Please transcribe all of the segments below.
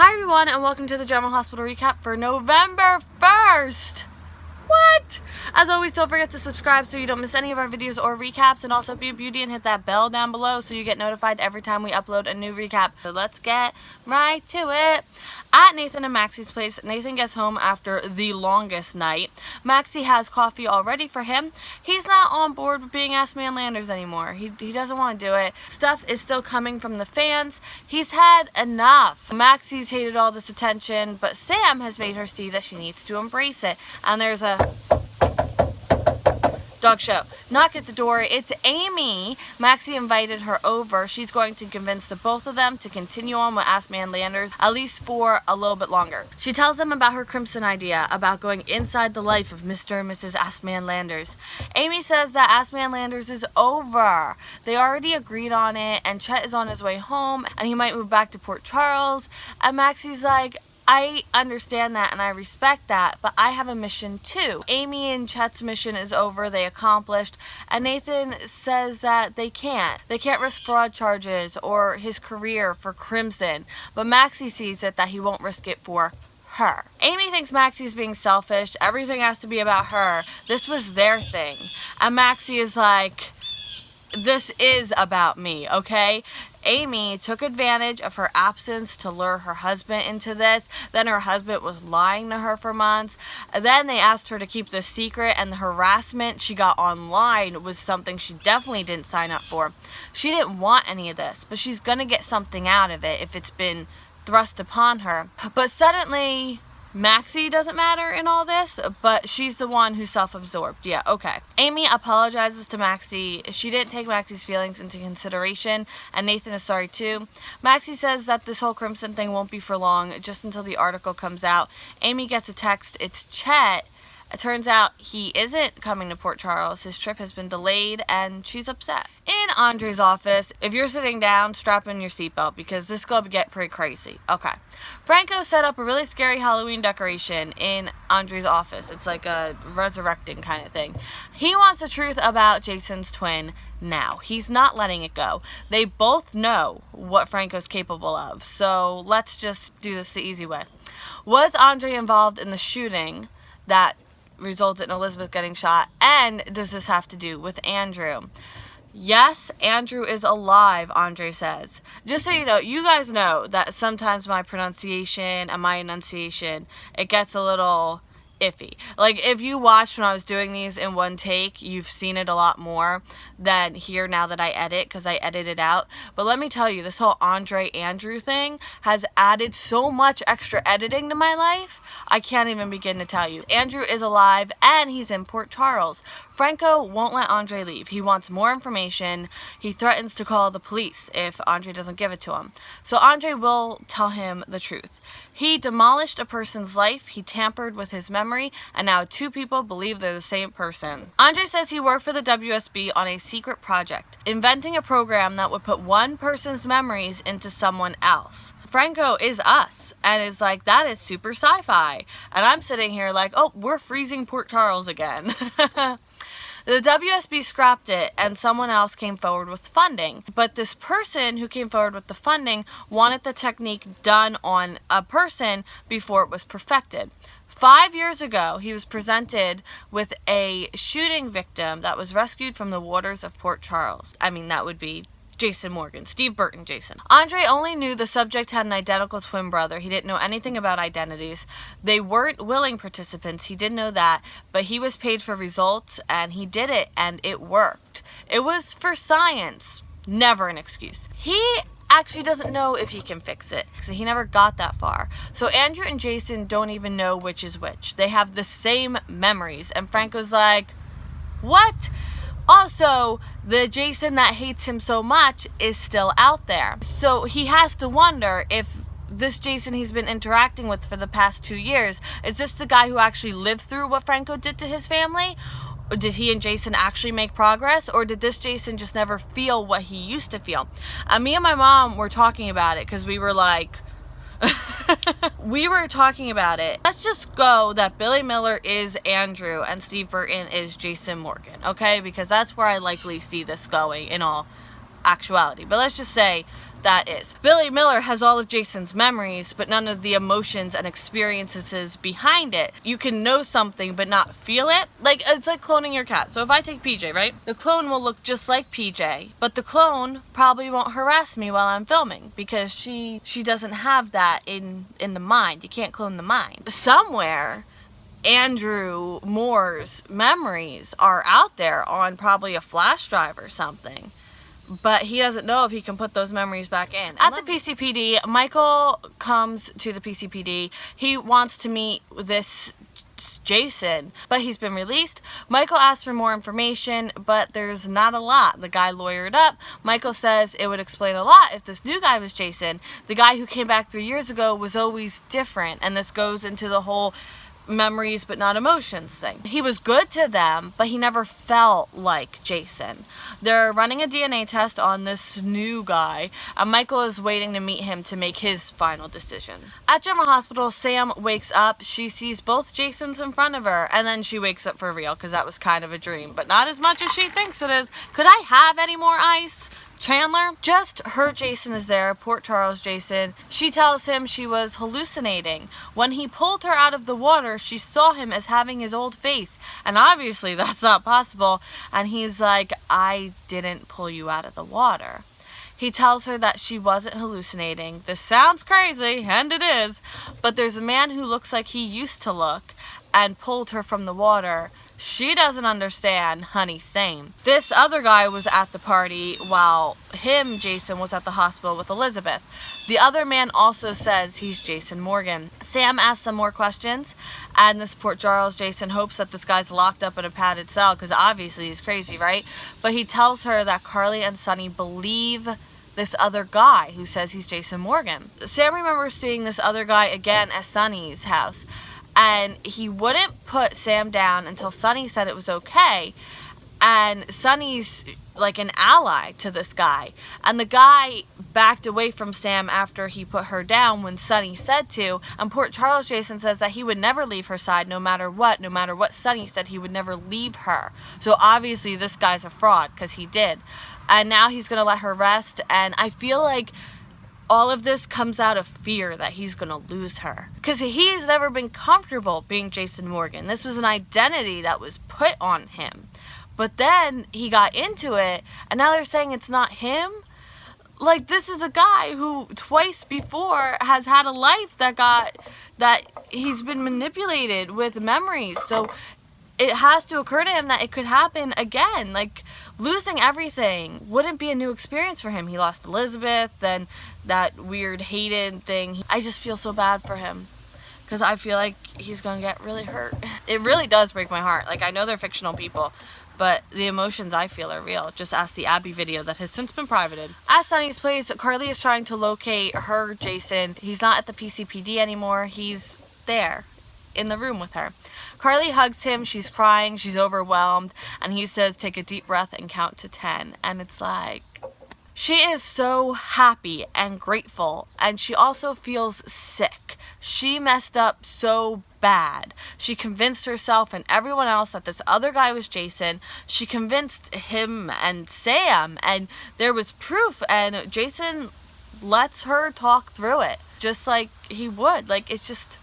Hi everyone, and welcome to the General Hospital recap for November 1st. What? As always, don't forget to subscribe so you don't miss any of our videos or recaps, and also be a beauty and hit that bell down below so you get notified every time we upload a new recap. So let's get right to it. At Nathan and Maxie's place, Nathan gets home after the longest night. Maxie has coffee all ready for him. He's not on board with being Ask Man Landers anymore. He doesn't want to do it. Stuff is still coming from the fans. He's had enough. Maxie's hated all this attention, but Sam has made her see that she needs to embrace it. And there's a dog show. Knock at the door. It's Amy. Maxie invited her over. She's going to convince the both of them to continue on with Ask Man Landers, at least for a little bit longer. She tells them about her Crimson idea, about going inside the life of Mr. and Mrs. Ask Man Landers. Amy says that Ask Man Landers is over. They already agreed on it, and Chet is on his way home, and he might move back to Port Charles. And Maxie's like, I understand that and I respect that, but I have a mission too. Amy and Chet's mission is over, they accomplished, and Nathan says that they can't. They can't risk fraud charges or his career for Crimson, but Maxie sees it that he won't risk it for her. Amy thinks Maxie's being selfish, everything has to be about her. This was their thing. And Maxie is like, this is about me, okay? Amy took advantage of her absence to lure her husband into this. Then her husband was lying to her for months. And then they asked her to keep this secret, and the harassment she got online was something she definitely didn't sign up for. She didn't want any of this, but she's gonna get something out of it if it's been thrust upon her. But suddenly, Maxie doesn't matter in all this, but she's the one who's self-absorbed. Yeah, okay. Amy apologizes to Maxie. She didn't take Maxie's feelings into consideration, and Nathan is sorry too. Maxie says that this whole Crimson thing won't be for long, just until the article comes out. Amy gets a text. It's Chet. It turns out he isn't coming to Port Charles. His trip has been delayed, and she's upset. In Andre's office, if you're sitting down, strap in your seatbelt because this is going to get pretty crazy. Okay. Franco set up a really scary Halloween decoration in Andre's office. It's like a resurrecting kind of thing. He wants the truth about Jason's twin now. He's not letting it go. They both know what Franco's capable of, so let's just do this the easy way. Was Andre involved in the shooting that resulted in Elizabeth getting shot, and does this have to do with Andrew? Yes, Andrew is alive, Andre says. Just so you know, you guys know that sometimes my pronunciation and my enunciation, it gets a little iffy. Like, if you watched when I was doing these in one take, you've seen it a lot more than here now that I edit, because I edit it out. But let me tell you, this whole Andre-Andrew thing has added so much extra editing to my life, I can't even begin to tell you. Andrew is alive, and he's in Port Charles. Franco won't let Andre leave. He wants more information. He threatens to call the police if Andre doesn't give it to him. So Andre will tell him the truth. He demolished a person's life, he tampered with his memory, and now two people believe they're the same person. Andre says he worked for the WSB on a secret project, inventing a program that would put one person's memories into someone else. Franco is us, and is like, that is super sci-fi. And I'm sitting here like, oh, we're freezing Port Charles again. The WSB scrapped it, and someone else came forward with funding. But this person who came forward with the funding wanted the technique done on a person before it was perfected. 5 years ago, he was presented with a shooting victim that was rescued from the waters of Port Charles. I mean, that would be Jason Morgan, Steve Burton Jason. Andre only knew the subject had an identical twin brother. He didn't know anything about identities. They weren't willing participants. He did know that, but he was paid for results, and he did it, and it worked. It was for science. Never an excuse. He actually doesn't know if he can fix it, so he never got that far. So Andrew and Jason don't even know which is which. They have the same memories, and Franco's like, what? Also, the Jason that hates him so much is still out there. So he has to wonder if this Jason he's been interacting with for the past 2 years, is this the guy who actually lived through what Franco did to his family? Or did he and Jason actually make progress? Or did this Jason just never feel what he used to feel? Me and my mom were talking about it because we were like, we were talking about it. Let's just go that Billy Miller is Andrew and Steve Burton is Jason Morgan, okay? Because that's where I likely see this going in all actuality. But let's just say that is. Billy Miller has all of Jason's memories, but none of the emotions and experiences behind it. You can know something but not feel it. Like, it's like cloning your cat. So if I take PJ, right? The clone will look just like PJ, but the clone probably won't harass me while I'm filming because she doesn't have that in the mind. You can't clone the mind. Somewhere, Andrew Moore's memories are out there on probably a flash drive or something. But he doesn't know if he can put those memories back in. At the PCPD, Michael comes to the PCPD. He wants to meet this Jason, but he's been released. Michael asks for more information, but there's not a lot. The guy lawyered up. Michael says it would explain a lot if this new guy was Jason. The guy who came back 3 years ago was always different, and this goes into the whole memories but not emotions thing. He was good to them, but he never felt like Jason. They're running a DNA test on this new guy, and Michael is waiting to meet him to make his final decision. At General Hospital, Sam wakes up. She sees both Jasons in front of her, and then she wakes up for real because that was kind of a dream, but not as much as she thinks it is. Could I have any more ice? Chandler, just her Jason is there, Port Charles Jason. She tells him she was hallucinating. When he pulled her out of the water, she saw him as having his old face. And obviously that's not possible. And he's like, I didn't pull you out of the water. He tells her that she wasn't hallucinating. This sounds crazy, and it is, but there's a man who looks like he used to look and pulled her from the water. She doesn't understand, honey, same. This other guy was at the party while Jason, was at the hospital with Elizabeth. The other man also says he's Jason Morgan. Sam asks some more questions, and this Port Charles Jason hopes that this guy's locked up in a padded cell, because obviously he's crazy, right? But he tells her that Carly and Sonny believe this other guy who says he's Jason Morgan. Sam remembers seeing this other guy again at Sonny's house, and he wouldn't put Sam down until Sonny said it was okay. And Sonny's like an ally to this guy. And the guy backed away from Sam after he put her down when Sonny said to. And Port Charles Jason says that he would never leave her side no matter what. No matter what Sonny said, he would never leave her. So obviously this guy's a fraud because he did. And now he's going to let her rest. And I feel like all of this comes out of fear that he's going to lose her. Because he's never been comfortable being Jason Morgan. This was an identity that was put on him. But then he got into it, and now they're saying it's not him? Like, this is a guy who twice before has had a life that he's been manipulated with memories. So it has to occur to him that it could happen again. Like, losing everything wouldn't be a new experience for him. He lost Elizabeth, then that weird hated thing. I just feel so bad for him because I feel like he's going to get really hurt. It really does break my heart. Like, I know they're fictional people, but the emotions I feel are real. Just ask the Abby video that has since been privated. At Sonny's place, Carly is trying to locate her Jason. He's not at the PCPD anymore. He's there in the room with her. Carly hugs him. She's crying. She's overwhelmed. And he says, take a deep breath and count to 10. And it's like, she is so happy and grateful. And she also feels sick. She messed up so bad. She convinced herself and everyone else that this other guy was Jason. She convinced him and Sam, and there was proof, and Jason lets her talk through it just like he would. Like, it's just,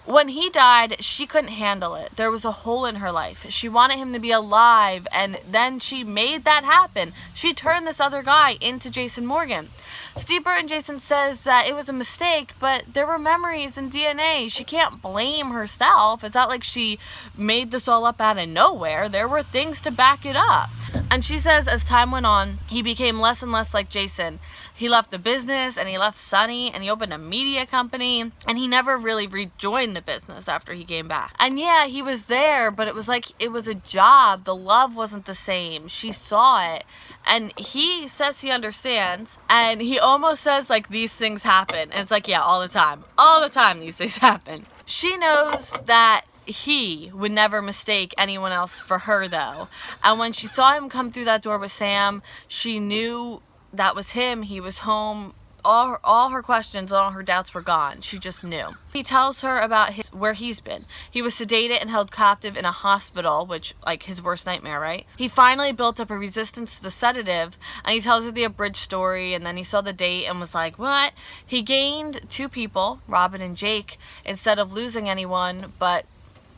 when he died, she couldn't handle it. There was a hole in her life. She wanted him to be alive, and then she made that happen. She turned this other guy into Jason Morgan. Steve Burton Jason says that it was a mistake, but there were memories and DNA. She can't blame herself. It's not like she made this all up out of nowhere. There were things to back it up. And she says as time went on, he became less and less like Jason. He left the business, and he left Sonny, and he opened a media company, and he never really rejoined the business after he came back. And yeah, he was there, but it was like it was a job. The love wasn't the same. She saw it, and he says he understands, and he almost says like these things happen. And it's like, yeah, all the time these things happen. She knows that he would never mistake anyone else for her, though. And when she saw him come through that door with Sam, she knew that was him. He was home all her questions and all her doubts were gone. She just knew. He tells her about where he's been. He was sedated and held captive in a hospital, which, like, his worst nightmare, right? He finally built up a resistance to the sedative, and he tells her the abridged story, and then he saw the date and was like, what? He gained 2 people, Robin and Jake, instead of losing anyone but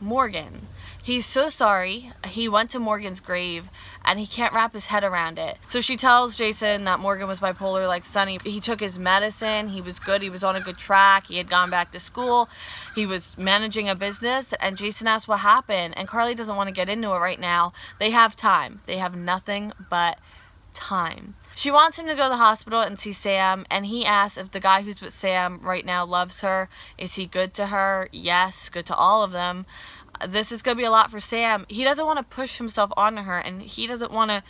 Morgan. He's so sorry. He went to Morgan's grave and he can't wrap his head around it. So she tells Jason that Morgan was bipolar like Sonny. He took his medicine. He was good. He was on a good track. He had gone back to school. He was managing a business. And Jason asks what happened. And Carly doesn't want to get into it right now. They have time. They have nothing but time. She wants him to go to the hospital and see Sam, and he asks if the guy who's with Sam right now loves her. Is he good to her? Yes, good to all of them. This is going to be a lot for Sam. He doesn't want to push himself onto her, and he doesn't want to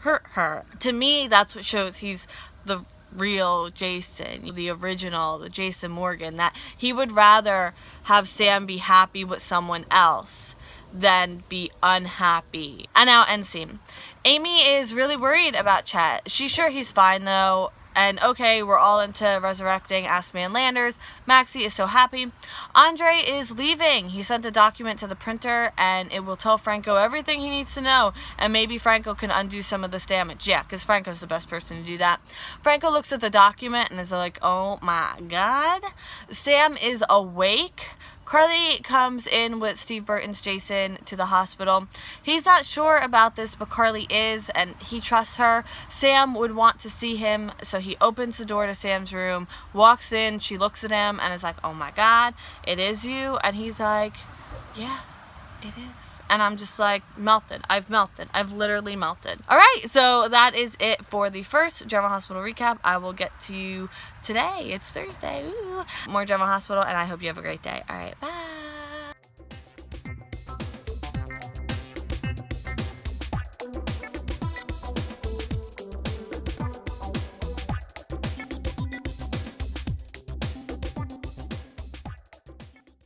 hurt her. To me, that's what shows he's the real Jason, the original, the Jason Morgan, that he would rather have Sam be happy with someone else than be unhappy. And now, end scene. Amy is really worried about Chet. She's sure he's fine, though. And okay, we're all into resurrecting Ask Man Landers. Maxie is so happy. Andre is leaving. He sent a document to the printer, and it will tell Franco everything he needs to know. And maybe Franco can undo some of this damage. Yeah, because Franco's the best person to do that. Franco looks at the document and is like, oh my god. Sam is awake. Carly comes in with Steve Burton's Jason to the hospital. He's not sure about this, but Carly is, and he trusts her. Sam would want to see him, so he opens the door to Sam's room, walks in, she looks at him, and is like, oh my god, it is you? And he's like, yeah, it is. And I'm just like, melted. I've melted. I've literally melted. Alright, so that is it for the first General Hospital recap. I will get to you today. It's Thursday. Ooh. More General Hospital, and I hope you have a great day. Alright, bye.